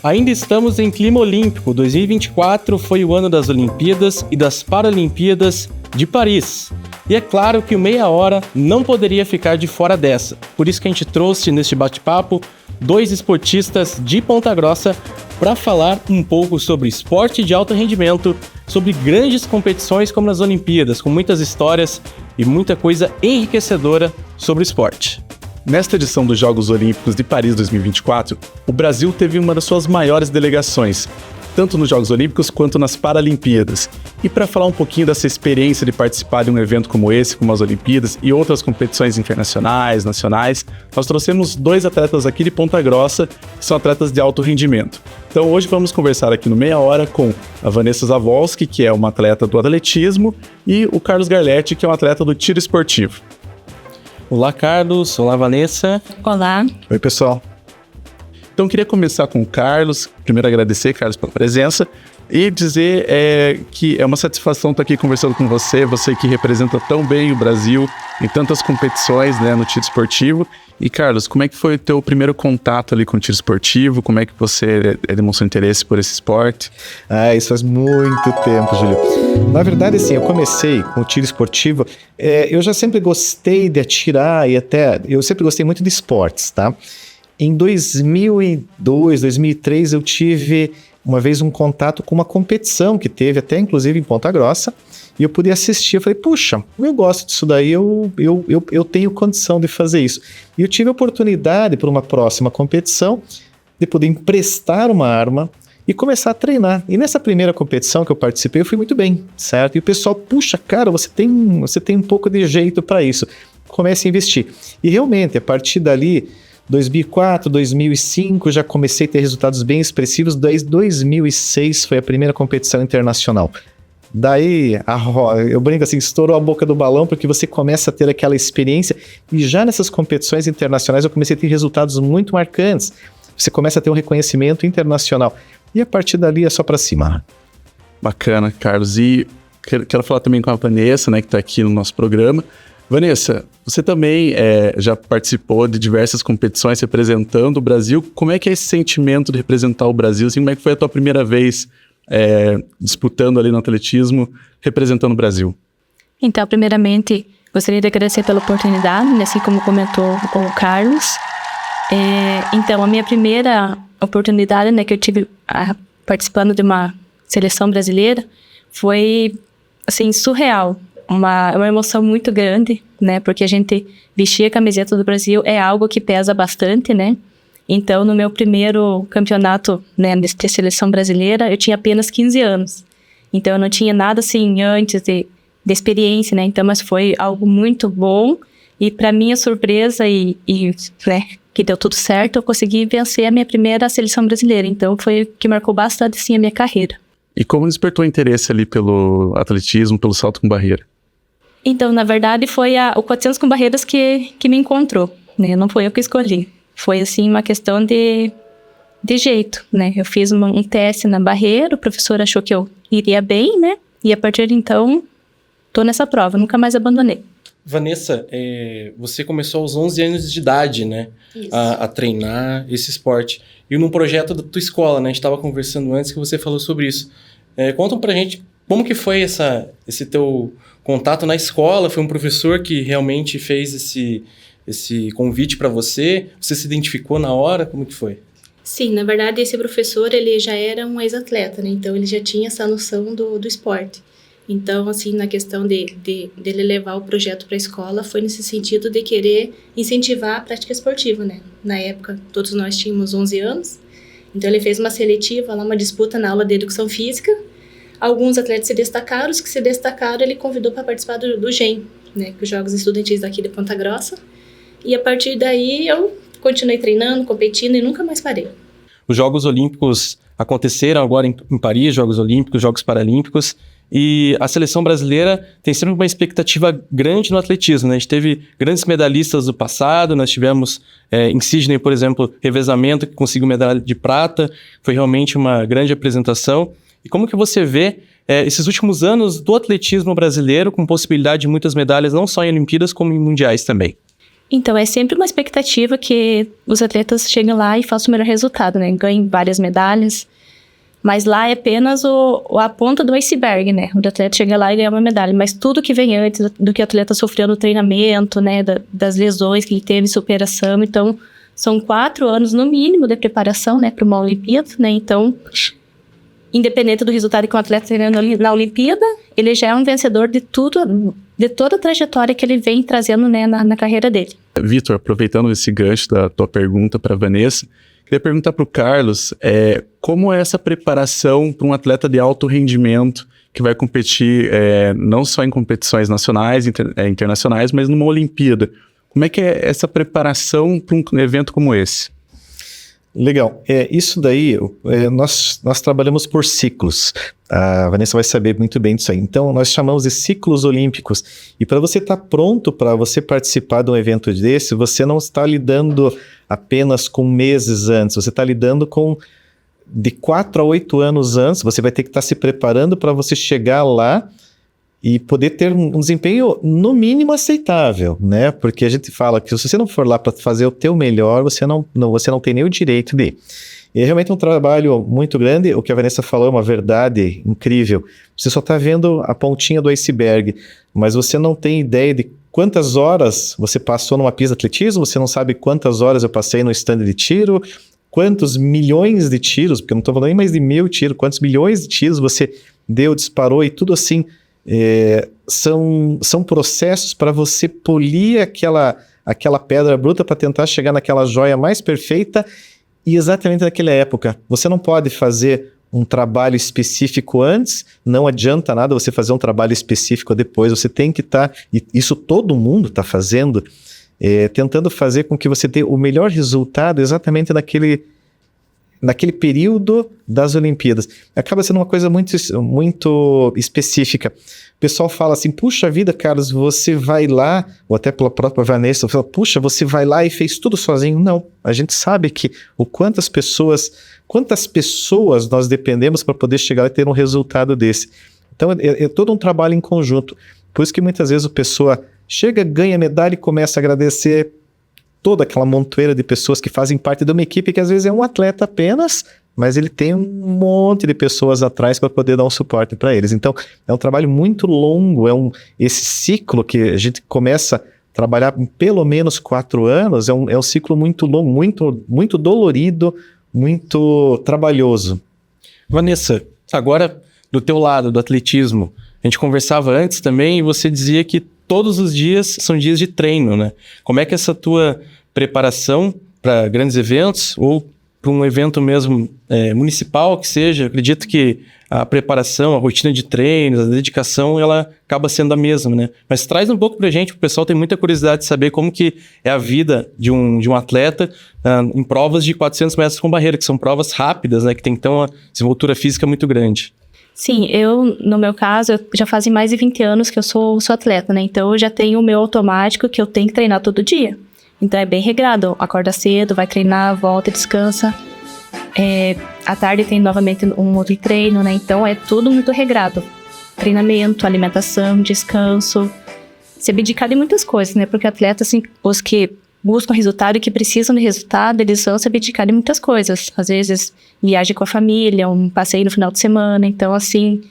Ainda estamos em clima olímpico. 2024 foi o ano das Olimpíadas e das Paralimpíadas de Paris. E é claro que o Meia Hora não poderia ficar de fora dessa. Por isso que a gente trouxe neste bate-papo 2 esportistas de Ponta Grossa para falar um pouco sobre esporte de alto rendimento, sobre grandes competições como nas Olimpíadas, com muitas histórias e muita coisa enriquecedora sobre o esporte. Nesta edição dos Jogos Olímpicos de Paris 2024, o Brasil teve uma das suas maiores delegações, tanto nos Jogos Olímpicos quanto nas Paralimpíadas. E para falar um pouquinho dessa experiência de participar de um evento como esse, como as Olimpíadas e outras competições internacionais, nacionais, nós trouxemos 2 atletas aqui de Ponta Grossa, que são atletas de alto rendimento. Então hoje vamos conversar aqui no Meia Hora com a Vanessa Zavolski, que é uma atleta do atletismo, e o Carlos Garletti, que é um atleta do tiro esportivo. Olá, Carlos. Olá, Vanessa. Olá. Oi, pessoal. Então, queria começar com o Carlos. Primeiro, agradecer, Carlos, pela presença e dizer que é uma satisfação estar aqui conversando com você, você que representa tão bem o Brasil em tantas competições, né, no tiro esportivo. E, Carlos, como é que foi o teu primeiro contato ali com o tiro esportivo? Como é que você demonstrou interesse por esse esporte? Isso faz muito tempo, Júlio. Na verdade, assim, eu comecei com o tiro esportivo. Eu já sempre gostei de atirar eu sempre gostei muito de esportes, tá? Em 2002, 2003, eu tive uma vez um contato com uma competição que teve até inclusive em Ponta Grossa, e eu pude assistir. Eu falei, puxa, eu gosto disso daí, eu tenho condição de fazer isso. E eu tive a oportunidade, para uma próxima competição, de poder emprestar uma arma e começar a treinar. E nessa primeira competição que eu participei, eu fui muito bem, certo? E o pessoal, puxa, cara, você tem um pouco de jeito para isso. Comece a investir. E realmente, a partir dali, 2004, 2005, já comecei a ter resultados bem expressivos. Desde 2006 foi a primeira competição internacional. Daí, eu brinco assim, estourou a boca do balão, porque você começa a ter aquela experiência, e já nessas competições internacionais eu comecei a ter resultados muito marcantes. Você começa a ter um reconhecimento internacional, e a partir dali é só para cima. Bacana, Carlos. E quero falar também com a Vanessa, né, que está aqui no nosso programa. Vanessa, você também já participou de diversas competições representando o Brasil. Como é que é esse sentimento de representar o Brasil? Assim, como é que foi a tua primeira vez disputando ali no atletismo, representando o Brasil? Então, primeiramente, gostaria de agradecer pela oportunidade, assim como comentou o Carlos. Então, a minha primeira oportunidade, né, que eu tive participando de uma seleção brasileira foi, assim, surreal. Uma emoção muito grande, né? Porque a gente vestir a camiseta do Brasil é algo que pesa bastante, né? Então, no meu primeiro campeonato, né, de seleção brasileira, eu tinha apenas 15 anos. Então, eu não tinha nada, assim, antes de experiência, né? Então, mas foi algo muito bom. E, para minha surpresa né, que deu tudo certo, eu consegui vencer a minha primeira seleção brasileira. Então, foi o que marcou bastante, sim, a minha carreira. E como despertou interesse ali pelo atletismo, pelo salto com barreira? Então, na verdade, foi o 400 com barreiras que me encontrou, né? Não foi eu que escolhi. Foi, assim, uma questão de jeito, né? Eu fiz um teste na barreira, o professor achou que eu iria bem, né? E a partir de então, tô nessa prova, nunca mais abandonei. Vanessa, você começou aos 11 anos de idade, né? A treinar esse esporte. E num projeto da tua escola, né? A gente estava conversando antes que você falou sobre isso. Conta pra gente como que foi esse teu contato na escola. Foi um professor que realmente fez esse convite para você? Você se identificou na hora? Como que foi? Sim, na verdade esse professor ele já era um ex-atleta, né? Então ele já tinha essa noção do esporte. Então, assim, na questão dele levar o projeto para a escola, foi nesse sentido de querer incentivar a prática esportiva, né? Na época, todos nós tínhamos 11 anos, então ele fez uma seletiva, lá, uma disputa na aula de educação física. Alguns atletas se destacaram, os que se destacaram ele convidou para participar do GEM, né? Os Jogos Estudantis daqui de Ponta Grossa. E a partir daí eu continuei treinando, competindo e nunca mais parei. Os Jogos Olímpicos aconteceram agora em Paris, Jogos Olímpicos, Jogos Paralímpicos. E a seleção brasileira tem sempre uma expectativa grande no atletismo, né? A gente teve grandes medalhistas do passado, nós tivemos em Sydney, por exemplo, revezamento, que conseguiu medalha de prata, foi realmente uma grande apresentação. E como que você vê esses últimos anos do atletismo brasileiro com possibilidade de muitas medalhas, não só em Olimpíadas, como em Mundiais também? Então, é sempre uma expectativa que os atletas cheguem lá e façam o melhor resultado, né? Ganhem várias medalhas. Mas lá é apenas a ponta do iceberg, né? O atleta chega lá e ganha uma medalha. Mas tudo que vem antes do que o atleta sofreu no treinamento, né? Das lesões que ele teve, superação. Então, são 4 anos no mínimo de preparação, né? Para uma Olimpíada, né? Então, independente do resultado que o atleta tenha na Olimpíada, ele já é um vencedor de tudo, de toda a trajetória que ele vem trazendo, né? Na carreira dele. Vitor, aproveitando esse gancho da tua pergunta para a Vanessa, queria perguntar para o Carlos, como é essa preparação para um atleta de alto rendimento que vai competir não só em competições nacionais, internacionais, mas numa Olimpíada? Como é que é essa preparação para um evento como esse? Legal. Isso daí, nós trabalhamos por ciclos. A Vanessa vai saber muito bem disso aí. Então, nós chamamos de ciclos olímpicos. E para você estar pronto para você participar de um evento desse, você não está lidando apenas com meses antes, você está lidando com de 4 a 8 anos antes. Você vai ter que estar se preparando para você chegar lá e poder ter um desempenho no mínimo aceitável, né? Porque a gente fala que se você não for lá para fazer o teu melhor, você não tem nem o direito de. E é realmente um trabalho muito grande. O que a Vanessa falou é uma verdade incrível. Você só está vendo a pontinha do iceberg, mas você não tem ideia de quantas horas você passou numa pista de atletismo, você não sabe quantas horas eu passei no stand de tiro, quantos milhões de tiros, porque eu não estou falando nem mais de 1000 tiros, quantos milhões de tiros você deu, disparou e tudo assim. São processos para você polir aquela pedra bruta para tentar chegar naquela joia mais perfeita e exatamente naquela época. Você não pode fazer um trabalho específico antes, não adianta nada você fazer um trabalho específico depois, você tem que estar, e isso todo mundo está fazendo, tentando fazer com que você tenha o melhor resultado exatamente naquele período das Olimpíadas. Acaba sendo uma coisa muito, muito específica. O pessoal fala assim, puxa vida, Carlos, você vai lá, ou até pela própria Vanessa, fala, puxa, você vai lá e fez tudo sozinho. Não, a gente sabe que quantas pessoas nós dependemos para poder chegar e ter um resultado desse. Então é todo um trabalho em conjunto. Por isso que muitas vezes a pessoa chega, ganha medalha e começa a agradecer toda aquela montoeira de pessoas que fazem parte de uma equipe que às vezes é um atleta apenas, mas ele tem um monte de pessoas atrás para poder dar um suporte para eles. Então, é um trabalho muito longo, esse ciclo que a gente começa a trabalhar em pelo menos 4 anos, é um ciclo muito longo, muito, muito dolorido, muito trabalhoso. Vanessa, agora do teu lado, do atletismo, a gente conversava antes também e você dizia que todos os dias são dias de treino, né? Como é que essa tua preparação para grandes eventos ou para um evento mesmo municipal que seja, eu acredito que a preparação, a rotina de treinos, a dedicação, ela acaba sendo a mesma, né? Mas traz um pouco pra gente, o pessoal tem muita curiosidade de saber como que é a vida de um atleta em provas de 400 metros com barreira, que são provas rápidas, né? Que tem então uma desenvoltura física muito grande. Sim, no meu caso, já fazem mais de 20 anos que eu sou atleta, né? Então, eu já tenho o meu automático que eu tenho que treinar todo dia. Então, é bem regrado. Acorda cedo, vai treinar, volta, descansa. À tarde tem novamente um outro treino, né? Então, é tudo muito regrado. Treinamento, alimentação, descanso. Se abdicar de muitas coisas, né? Porque atletas, assim, os que buscam resultado e que precisam de resultado, eles vão se abdicar de muitas coisas. Às vezes, viagem com a família, um passeio no final de semana. Então, assim,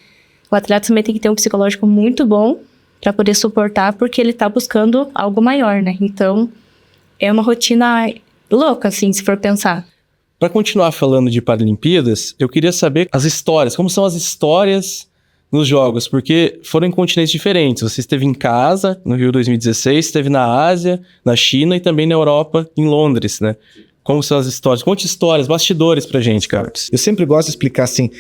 o atleta também tem que ter um psicológico muito bom para poder suportar, porque ele tá buscando algo maior, né? Então, é uma rotina louca, assim, se for pensar. Para continuar falando de Paralimpíadas, eu queria saber as histórias, como são as histórias nos jogos, porque foram em continentes diferentes. Você esteve em casa, no Rio 2016, esteve na Ásia, na China e também na Europa, em Londres, né? Como são as histórias? Conte histórias, bastidores pra gente, Carlos. Eu sempre gosto de explicar assim,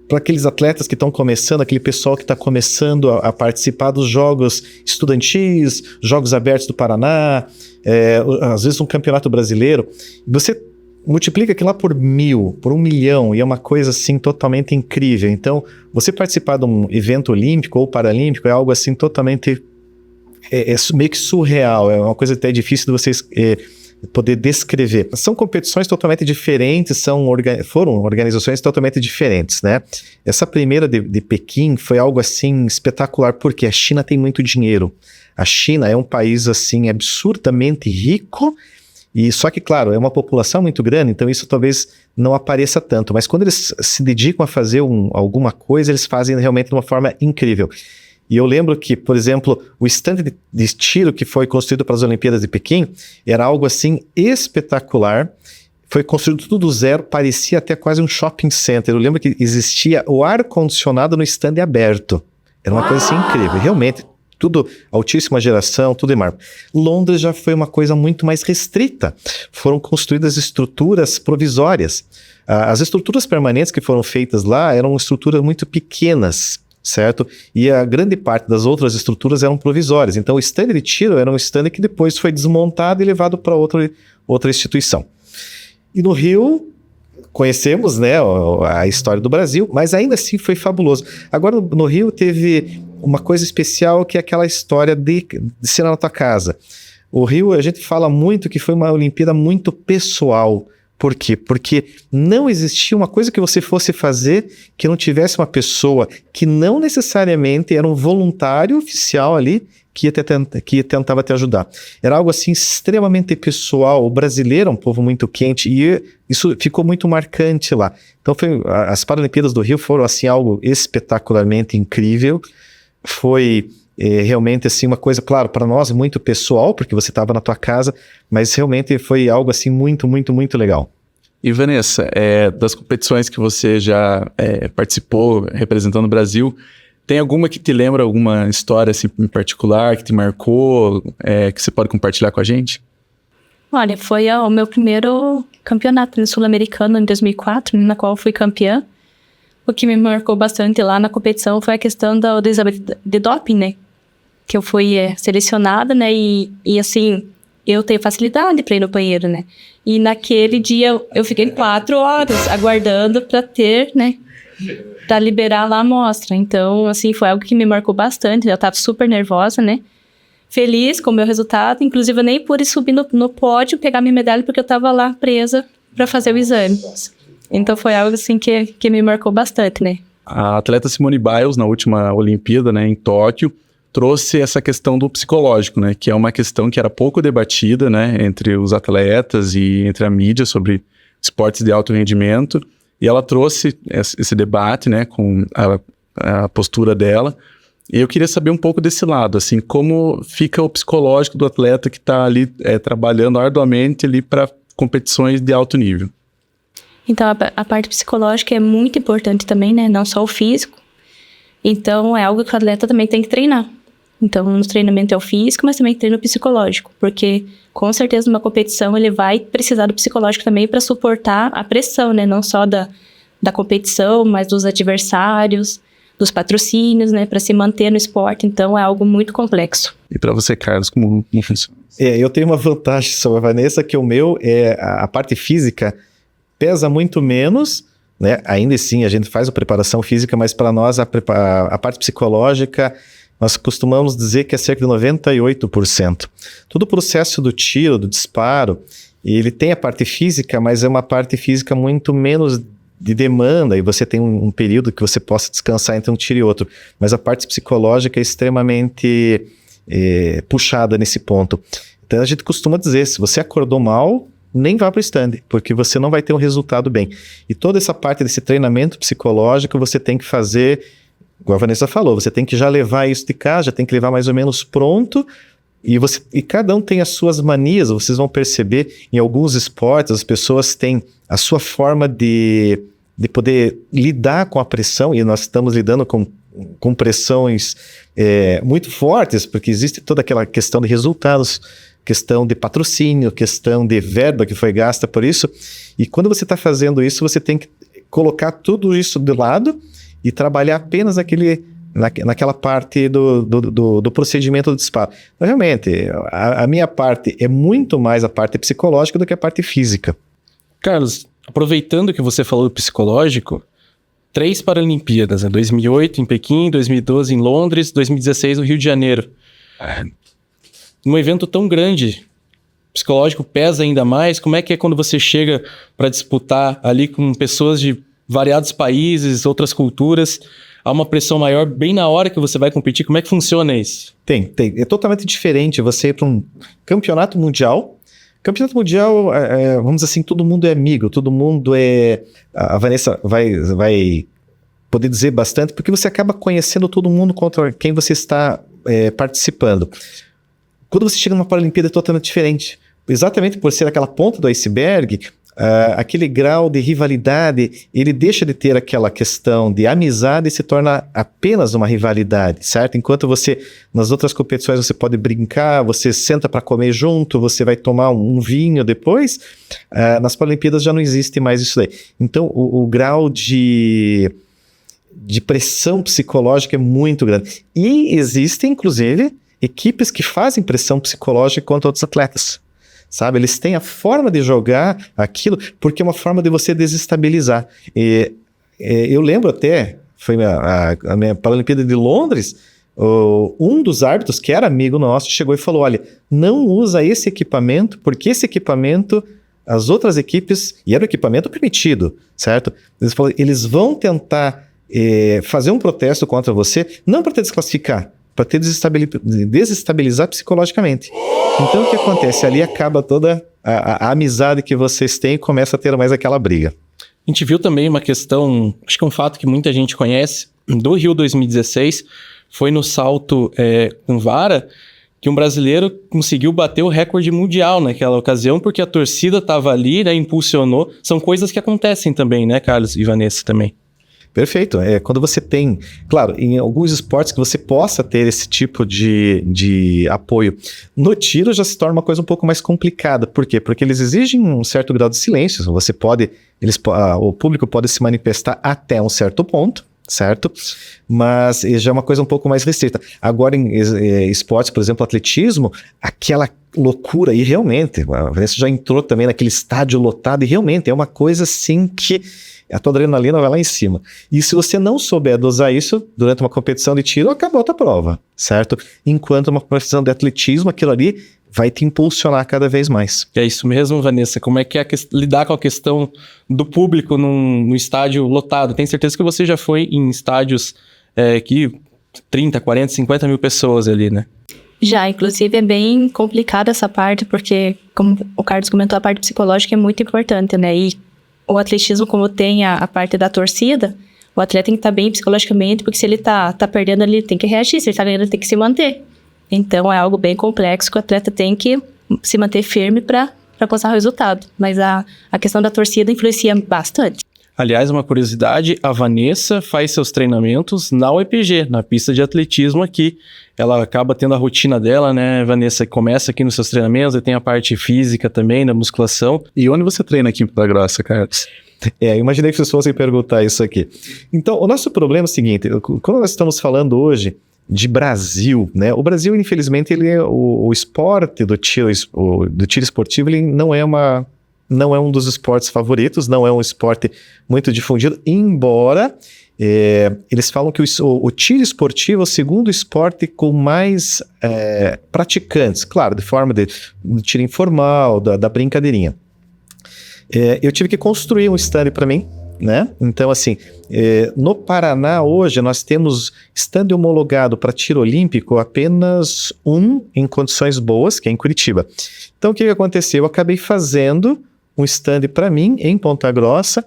para aqueles atletas que estão começando, aquele pessoal que está começando a participar dos jogos estudantis, Jogos Abertos do Paraná, às vezes um campeonato brasileiro, você multiplica aquilo lá por 1000, por 1 milhão, e é uma coisa assim totalmente incrível. Então, você participar de um evento olímpico ou paralímpico é algo assim totalmente, meio que surreal, é uma coisa até difícil de vocês poder descrever. São competições totalmente diferentes, foram organizações totalmente diferentes, né? Essa primeira de Pequim foi algo assim espetacular, porque a China tem muito dinheiro. A China é um país, assim, absurdamente rico, e só que, claro, é uma população muito grande, então isso talvez não apareça tanto. Mas quando eles se dedicam a fazer alguma coisa, eles fazem realmente de uma forma incrível. E eu lembro que, por exemplo, o stand de tiro que foi construído para as Olimpíadas de Pequim era algo, assim, espetacular. Foi construído tudo do zero, parecia até quase um shopping center. Eu lembro que existia o ar-condicionado no stand aberto. Era uma coisa assim incrível, realmente. Tudo altíssima geração, tudo em mármore. Londres já foi uma coisa muito mais restrita. Foram construídas estruturas provisórias. As estruturas permanentes que foram feitas lá eram estruturas muito pequenas, certo? E a grande parte das outras estruturas eram provisórias. Então o stand de tiro era um stand que depois foi desmontado e levado para outra instituição. E no Rio, conhecemos, né, a história do Brasil, mas ainda assim foi fabuloso. Agora, no Rio teve uma coisa especial que é aquela história de ser na tua casa. O Rio, a gente fala muito que foi uma Olimpíada muito pessoal. Por quê? Porque não existia uma coisa que você fosse fazer que não tivesse uma pessoa que não necessariamente era um voluntário oficial ali, que tentava te ajudar. Era algo assim extremamente pessoal. O brasileiro é um povo muito quente e isso ficou muito marcante lá. Então as Paralimpíadas do Rio foram assim algo espetacularmente incrível. Foi realmente assim uma coisa, claro, para nós muito pessoal, porque você estava na tua casa, mas realmente foi algo assim muito, muito, muito legal. E Vanessa, das competições que você já participou representando o Brasil, tem alguma que te lembra alguma história assim, em particular, que te marcou, que você pode compartilhar com a gente? Olha, foi o meu primeiro campeonato sul-americano em 2004, na qual fui campeã. O que me marcou bastante lá na competição foi a questão do exame de doping, né? Que eu fui selecionada, né? E assim, eu tenho facilidade para ir no banheiro, né? E naquele dia eu fiquei 4 horas aguardando para ter, né? Para liberar lá a amostra. Então, assim, foi algo que me marcou bastante. Eu tava super nervosa, né? Feliz com o meu resultado. Inclusive, eu nem pude subir no pódio, pegar minha medalha, porque eu tava lá presa para fazer o exame. Então, foi algo, assim, que me marcou bastante, né? A atleta Simone Biles, na última Olimpíada, né, em Tóquio, trouxe essa questão do psicológico, né? Que é uma questão que era pouco debatida, né? Entre os atletas e entre a mídia sobre esportes de alto rendimento. E ela trouxe esse debate, né, com a postura dela. E eu queria saber um pouco desse lado, assim, como fica o psicológico do atleta que está ali trabalhando arduamente ali para competições de alto nível. Então, a parte psicológica é muito importante também, né? Não só o físico. Então, é algo que o atleta também tem que treinar. Então, no treinamento é o físico, mas também treino psicológico, porque com certeza numa competição ele vai precisar do psicológico também para suportar a pressão, né? Não só da competição, mas dos adversários, dos patrocínios, né? Para se manter no esporte. Então, é algo muito complexo. E para você, Carlos, como funciona? Eu tenho uma vantagem sobre a Vanessa, que o meu a parte física pesa muito menos, né? Ainda assim, a gente faz a preparação física, mas para nós a parte psicológica, nós costumamos dizer que é cerca de 98%. Todo o processo do tiro, do disparo, ele tem a parte física, mas é uma parte física muito menos de demanda, e você tem um período que você possa descansar entre um tiro e outro. Mas a parte psicológica é extremamente puxada nesse ponto. Então a gente costuma dizer, se você acordou mal, nem vá para o stand, porque você não vai ter um resultado bem. E toda essa parte desse treinamento psicológico você tem que fazer, igual a Vanessa falou, você tem que já levar isso de casa, já tem que levar mais ou menos pronto, e cada um tem as suas manias. Vocês vão perceber, em alguns esportes, as pessoas têm a sua forma de poder lidar com a pressão, e nós estamos lidando com pressões muito fortes, porque existe toda aquela questão de resultados, questão de patrocínio, questão de verba que foi gasta por isso, e quando você está fazendo isso, você tem que colocar tudo isso de lado e trabalhar apenas naquela parte do procedimento do disparo. Então, realmente, a minha parte é muito mais a parte psicológica do que a parte física. Carlos, aproveitando que você falou do psicológico, 3 Paralimpíadas, né? 2008 em Pequim, 2012 em Londres, 2016 no Rio de Janeiro. Num evento tão grande, psicológico pesa ainda mais. Como é que é quando você chega para disputar ali com pessoas de variados países, outras culturas, há uma pressão maior bem na hora que você vai competir. Como é que funciona isso? Tem. É totalmente diferente você ir para um campeonato mundial. Campeonato mundial, vamos dizer assim, todo mundo é amigo, todo mundo é... A Vanessa vai poder dizer bastante, porque você acaba conhecendo todo mundo contra quem você está participando. Quando você chega numa Paralimpíada é totalmente diferente. Exatamente por ser aquela ponta do iceberg, aquele grau de rivalidade, ele deixa de ter aquela questão de amizade e se torna apenas uma rivalidade, certo? Enquanto você, nas outras competições, você pode brincar, você senta para comer junto, você vai tomar um vinho depois, nas Paralimpíadas já não existe mais isso daí. Então, o grau de pressão psicológica é muito grande. E existem, inclusive, equipes que fazem pressão psicológica contra outros atletas. Sabe, eles têm a forma de jogar aquilo, porque é uma forma de você desestabilizar. Eu lembro até, foi a minha Paralimpíada de Londres, um dos árbitros, que era amigo nosso, chegou e falou, olha, não usa esse equipamento, porque esse equipamento, as outras equipes, e era o equipamento permitido, certo? Eles vão tentar fazer um protesto contra você, não para te desclassificar, para te desestabilizar psicologicamente. Então o que acontece? Ali acaba toda a amizade que vocês têm e começa a ter mais aquela briga. A gente viu também uma questão, acho que é um fato que muita gente conhece, do Rio 2016, foi no salto com vara, que um brasileiro conseguiu bater o recorde mundial naquela ocasião, porque a torcida estava ali, né, impulsionou. São coisas que acontecem também, né, Carlos e Vanessa também. Perfeito. Quando você tem, claro, em alguns esportes que você possa ter esse tipo de apoio. No tiro já se torna uma coisa um pouco mais complicada. Por quê? Porque eles exigem um certo grau de silêncio. Você pode, o público pode se manifestar até um certo ponto, certo? Mas já é uma coisa um pouco mais restrita. Agora, em esportes, por exemplo, atletismo, aquela loucura, e realmente, a Vanessa já entrou também naquele estádio lotado, e realmente é uma coisa assim que a tua adrenalina vai lá em cima. E se você não souber dosar isso durante uma competição de tiro, acabou a tua prova, certo? Enquanto uma competição de atletismo, aquilo ali vai te impulsionar cada vez mais. É isso mesmo, Vanessa. Como é que é lidar com a questão do público no estádio lotado? Tenho certeza que você já foi em estádios que 30, 40, 50 mil pessoas ali, né? Já, inclusive é bem complicada essa parte, porque, como o Carlos comentou, a parte psicológica é muito importante, né? E o atletismo, como tem a parte da torcida, o atleta tem que estar bem psicologicamente, porque se ele tá perdendo, ele tem que reagir, se ele tá ganhando, ele tem que se manter. Então é algo bem complexo, que o atleta tem que se manter firme para alcançar o resultado. Mas a questão da torcida influencia bastante. Aliás, uma curiosidade, a Vanessa faz seus treinamentos na UEPG, na pista de atletismo aqui. Ela acaba tendo a rotina dela, né, Vanessa? Começa aqui nos seus treinamentos, e tem a parte física também, da musculação. E onde você treina aqui em Ponta Grossa, Carlos? Imaginei que vocês fossem perguntar isso aqui. Então, o nosso problema é o seguinte, quando nós estamos falando hoje de Brasil, né? O Brasil, infelizmente, ele é o esporte do tiro esportivo, ele não é um dos esportes favoritos, não é um esporte muito difundido, embora eles falam que o tiro esportivo é o segundo esporte com mais praticantes, claro, de forma de tiro informal, da brincadeirinha. Eu tive que construir um stand para mim, né? Então, assim, no Paraná hoje nós temos stand homologado para tiro olímpico apenas um em condições boas, que é em Curitiba. Então, o que aconteceu? Eu acabei fazendo um stand para mim em Ponta Grossa,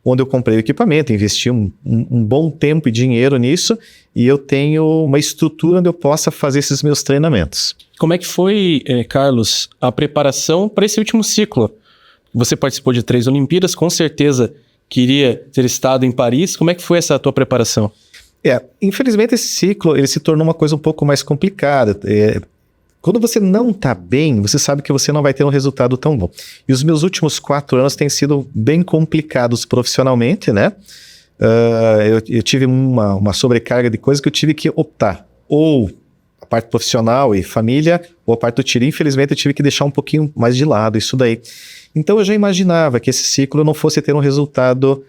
onde eu comprei o equipamento, investi um bom tempo e dinheiro nisso, e eu tenho uma estrutura onde eu possa fazer esses meus treinamentos. Como é que foi, Carlos, a preparação para esse último ciclo? Você participou de 3 Olimpíadas, com certeza queria ter estado em Paris. Como é que foi essa tua preparação? Infelizmente esse ciclo ele se tornou uma coisa um pouco mais complicada. Quando você não está bem, você sabe que você não vai ter um resultado tão bom. E os meus últimos 4 anos têm sido bem complicados profissionalmente, né? Eu tive uma sobrecarga de coisas que eu tive que optar. Ou a parte profissional e família, ou a parte do tiro. Infelizmente, eu tive que deixar um pouquinho mais de lado isso daí. Então, eu já imaginava que esse ciclo não fosse ter um resultado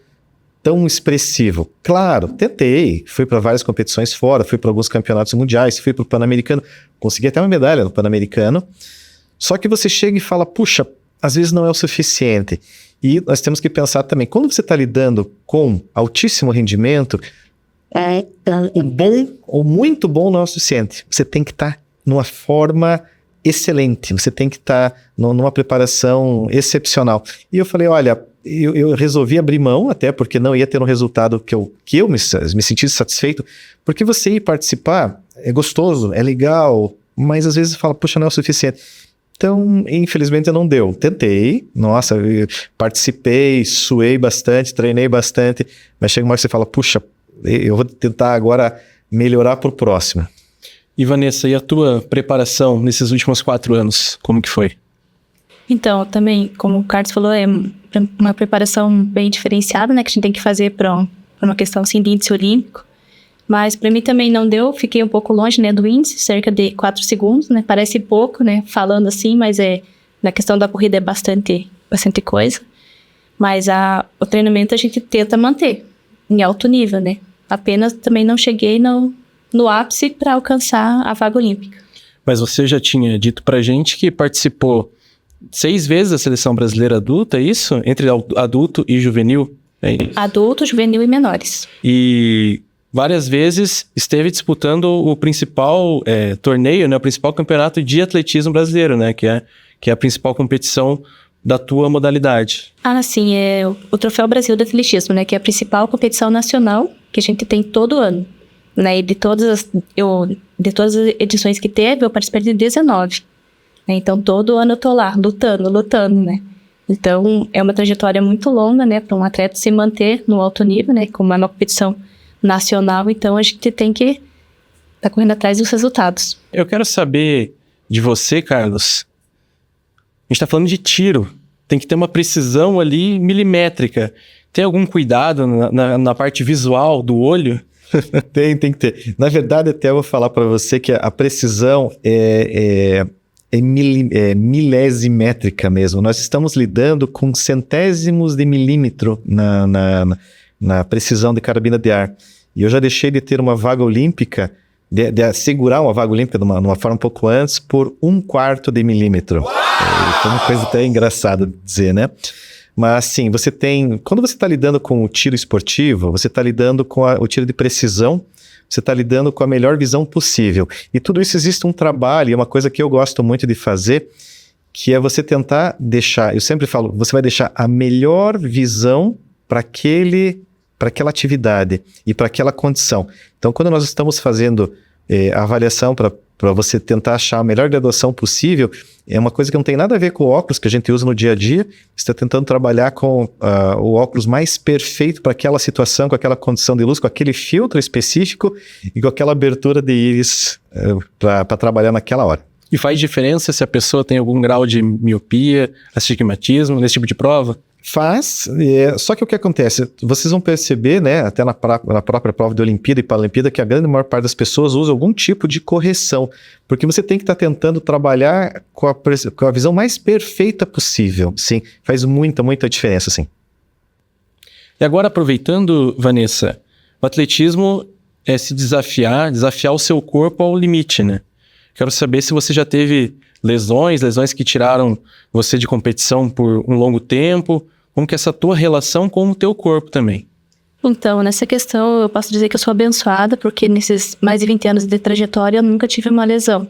tão expressivo. Claro, tentei, fui para várias competições fora, fui para alguns campeonatos mundiais, fui para o Pan-Americano, consegui até uma medalha no Pan-Americano, só que você chega e fala, puxa, às vezes não é o suficiente. E nós temos que pensar também, quando você está lidando com altíssimo rendimento, o bom ou muito bom não é o suficiente. Você tem que estar numa forma excelente, você tem que estar numa preparação excepcional. E eu falei, olha, eu resolvi abrir mão, até porque não ia ter um resultado que eu me sentisse satisfeito, porque você ir participar é gostoso, é legal, mas às vezes fala, puxa, não é o suficiente. Então, infelizmente, não deu. Tentei, nossa, eu participei, suei bastante, treinei bastante, mas chega uma hora que você fala, puxa, eu vou tentar agora melhorar pro próximo. E Vanessa, e a tua preparação nesses últimos 4 anos, como que foi? Então, também, como o Carlos falou, é uma preparação bem diferenciada, né, que a gente tem que fazer para uma questão assim, de índice olímpico. Mas para mim também não deu, fiquei um pouco longe, né, do índice, cerca de 4 segundos, né, parece pouco, né, falando assim, mas na questão da corrida é bastante coisa. Mas o treinamento a gente tenta manter em alto nível, né, apenas também não cheguei no ápice para alcançar a vaga olímpica. Mas você já tinha dito pra gente que participou 6 vezes da seleção brasileira adulta, é isso? Entre adulto e juvenil? É isso. Adulto, juvenil e menores. E várias vezes esteve disputando o principal torneio, né, o principal campeonato de atletismo brasileiro, né, que é a principal competição da tua modalidade. Sim, é o Troféu Brasil de Atletismo, né, que é a principal competição nacional que a gente tem todo ano. Né, e de todas as edições que teve, eu participei de 19. Né, então, todo ano eu tô lá, lutando, né. Então, é uma trajetória muito longa, né, para um atleta se manter no alto nível, né, como é uma competição nacional, então a gente tem que estar correndo atrás dos resultados. Eu quero saber de você, Carlos. A gente tá falando de tiro, tem que ter uma precisão ali milimétrica. Tem algum cuidado na parte visual do olho? Tem que ter. Na verdade, até eu vou falar para você que a precisão é milesimétrica mesmo. Nós estamos lidando com centésimos de milímetro na precisão de carabina de ar. E eu já deixei de ter uma vaga olímpica, de assegurar uma vaga olímpica numa forma um pouco antes, por 1/4 de milímetro. Foi uma coisa até engraçada de dizer, né? Mas sim, quando você está lidando com o tiro esportivo, você está lidando com o tiro de precisão, você está lidando com a melhor visão possível. E tudo isso existe um trabalho, é uma coisa que eu gosto muito de fazer, que é você tentar deixar, eu sempre falo, você vai deixar a melhor visão para aquela atividade e para aquela condição. Então, quando nós estamos fazendo a avaliação para você tentar achar a melhor graduação possível, é uma coisa que não tem nada a ver com o óculos que a gente usa no dia a dia. Você está tentando trabalhar com o óculos mais perfeito para aquela situação, com aquela condição de luz, com aquele filtro específico e com aquela abertura de íris para trabalhar naquela hora. E faz diferença se a pessoa tem algum grau de miopia, astigmatismo, nesse tipo de prova? Faz, só que o que acontece, vocês vão perceber, né, até na própria prova de Olimpíada e Paralimpíada, que a grande maior parte das pessoas usa algum tipo de correção, porque você tem que estar tentando trabalhar com a visão mais perfeita possível, sim, faz muita diferença, sim. E agora, aproveitando, Vanessa, o atletismo é se desafiar o seu corpo ao limite, né? Quero saber se você já teve lesões que tiraram você de competição por um longo tempo. Como que é essa tua relação com o teu corpo também? Então, nessa questão, eu posso dizer que eu sou abençoada, porque nesses mais de 20 anos de trajetória, eu nunca tive uma lesão.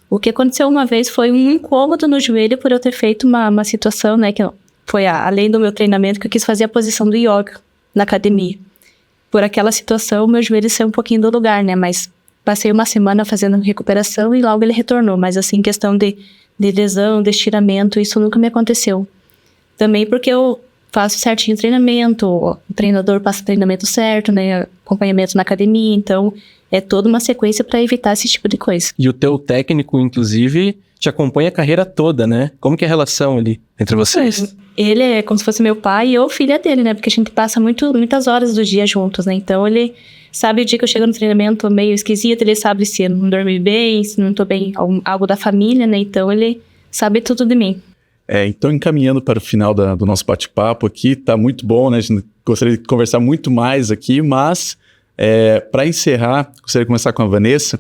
O que aconteceu uma vez foi um incômodo no joelho por eu ter feito uma situação, né, que foi além do meu treinamento, que eu quis fazer a posição do yoga na academia. Por aquela situação, meu joelho saiu um pouquinho do lugar, né, mas passei uma semana fazendo recuperação e logo ele retornou. Mas assim, questão de lesão, de estiramento, isso nunca me aconteceu. Também porque eu faço certinho o treinamento, o treinador passa o treinamento certo, né, acompanhamento na academia, então é toda uma sequência para evitar esse tipo de coisa. E o teu técnico, inclusive, te acompanha a carreira toda, né? Como que é a relação ali entre vocês? Ele é como se fosse meu pai e eu filha dele, né, porque a gente passa muitas horas do dia juntos, né, então ele sabe o dia que eu chego no treinamento meio esquisito, ele sabe se eu não dormi bem, se não tô bem, algo da família, né? Então ele sabe tudo de mim. Então, encaminhando para o final do nosso bate-papo aqui, tá muito bom, né? A gente gostaria de conversar muito mais aqui, mas para encerrar, gostaria de começar com a Vanessa.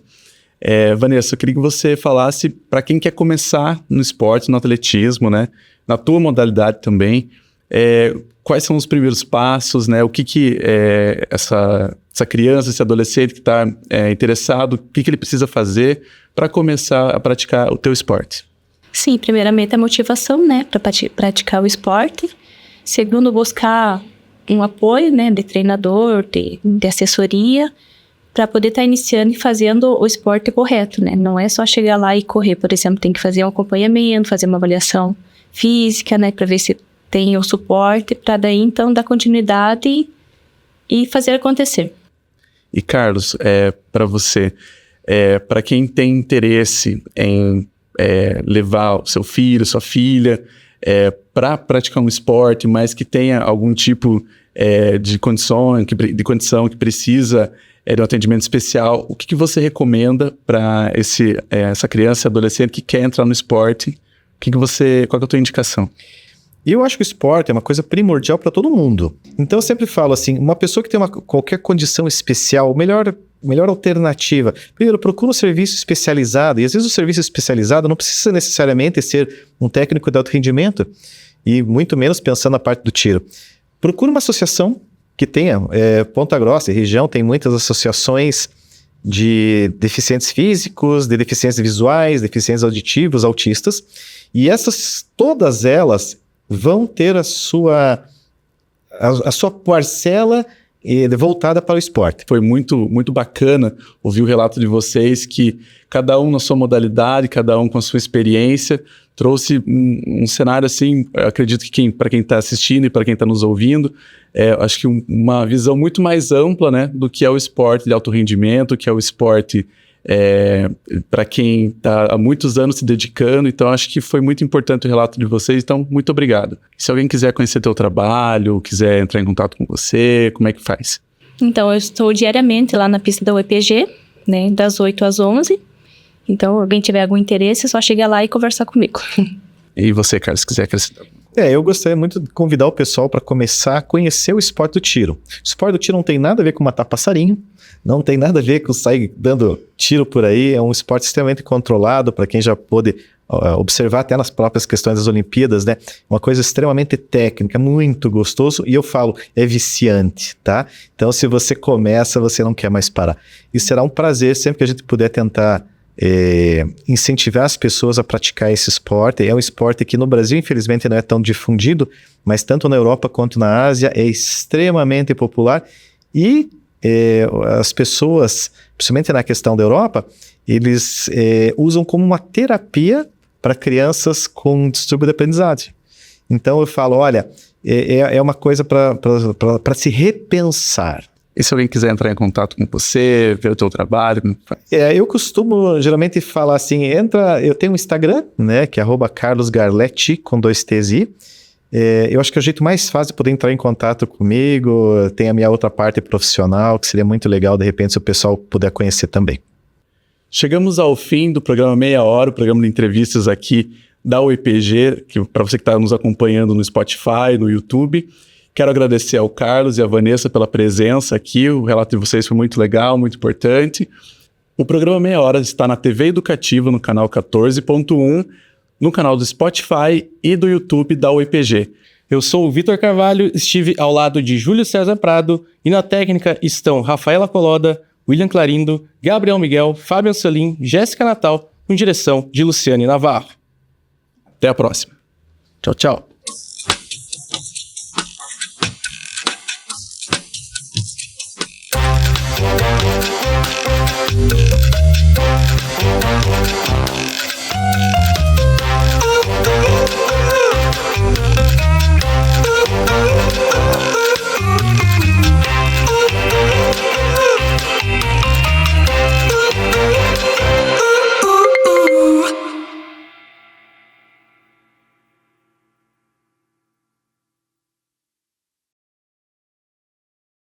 Vanessa, eu queria que você falasse para quem quer começar no esporte, no atletismo, né? na tua modalidade também. Quais são os primeiros passos, né? O que essa criança, esse adolescente que está interessado, o que ele precisa fazer para começar a praticar o teu esporte? Sim, primeiramente a motivação, né, para praticar o esporte. Segundo, buscar um apoio, né, de treinador, de assessoria, para poder estar iniciando e fazendo o esporte correto, né? Não é só chegar lá e correr, por exemplo, tem que fazer um acompanhamento, fazer uma avaliação física, né, para ver se tem o suporte, para daí então dar continuidade e fazer acontecer. E Carlos, para você, para quem tem interesse em levar o seu filho, sua filha, para praticar um esporte, mas que tenha algum tipo de condição que precisa de um atendimento especial, o que você recomenda para essa criança e adolescente que quer entrar no esporte? Qual que é a tua indicação? Eu acho que o esporte é uma coisa primordial para todo mundo. Então eu sempre falo assim, uma pessoa que tem qualquer condição especial, melhor alternativa, primeiro procura um serviço especializado, e às vezes o serviço especializado não precisa necessariamente ser um técnico de alto rendimento, e muito menos pensando na parte do tiro. Procura uma associação que tenha, Ponta Grossa e região tem muitas associações de deficientes físicos, de deficientes visuais, deficientes auditivos, autistas, e todas elas vão ter a sua parcela voltada para o esporte. Foi muito, muito bacana ouvir o relato de vocês, que cada um na sua modalidade, cada um com a sua experiência, trouxe um cenário assim, eu acredito que para quem está assistindo e para quem está nos ouvindo, acho que uma visão muito mais ampla, né, do que é o esporte de alto rendimento, que é o esporte para quem está há muitos anos se dedicando. Então acho que foi muito importante o relato de vocês, então muito obrigado. Se alguém quiser conhecer teu trabalho, quiser entrar em contato com você, como é que faz? Então eu estou diariamente lá na pista da UEPG, né, das 8 às 11. Então alguém tiver algum interesse é só chegar lá e conversar comigo. E você, Carlos, se quiser acrescentar? Eu gostaria muito de convidar o pessoal para começar a conhecer o esporte do tiro. O esporte do tiro não tem nada a ver com matar passarinho, não tem nada a ver com sair dando tiro por aí, é um esporte extremamente controlado, para quem já pôde observar até nas próprias questões das Olimpíadas, né? Uma coisa extremamente técnica, muito gostoso, e eu falo, é viciante, tá? Então se você começa, você não quer mais parar. E será um prazer sempre que a gente puder tentar incentivar as pessoas a praticar esse esporte. É um esporte que no Brasil infelizmente não é tão difundido, mas tanto na Europa quanto na Ásia é extremamente popular, e as pessoas, principalmente na questão da Europa, eles usam como uma terapia para crianças com distúrbio de aprendizagem. Então eu falo, olha, é uma coisa para se repensar. E se alguém quiser entrar em contato com você, ver o teu trabalho, como faz? Eu costumo geralmente falar assim, eu tenho um Instagram, né, que é @carlosgarletti, com 2 T's I. Eu acho que é o jeito mais fácil de poder entrar em contato comigo. Tem a minha outra parte profissional, que seria muito legal, de repente, se o pessoal puder conhecer também. Chegamos ao fim do programa Meia Hora, o programa de entrevistas aqui da UEPG, que para você que está nos acompanhando no Spotify, no YouTube. Quero agradecer ao Carlos e à Vanessa pela presença aqui. O relato de vocês foi muito legal, muito importante. O programa Meia Hora está na TV Educativa, no canal 14.1, no canal do Spotify e do YouTube da UEPG. Eu sou o Vitor Carvalho, estive ao lado de Júlio César Prado, e na técnica estão Rafaela Coloda, William Clarindo, Gabriel Miguel, Fábio Ancelim, Jéssica Natal, com direção de Luciane Navarro. Até a próxima. Tchau, tchau.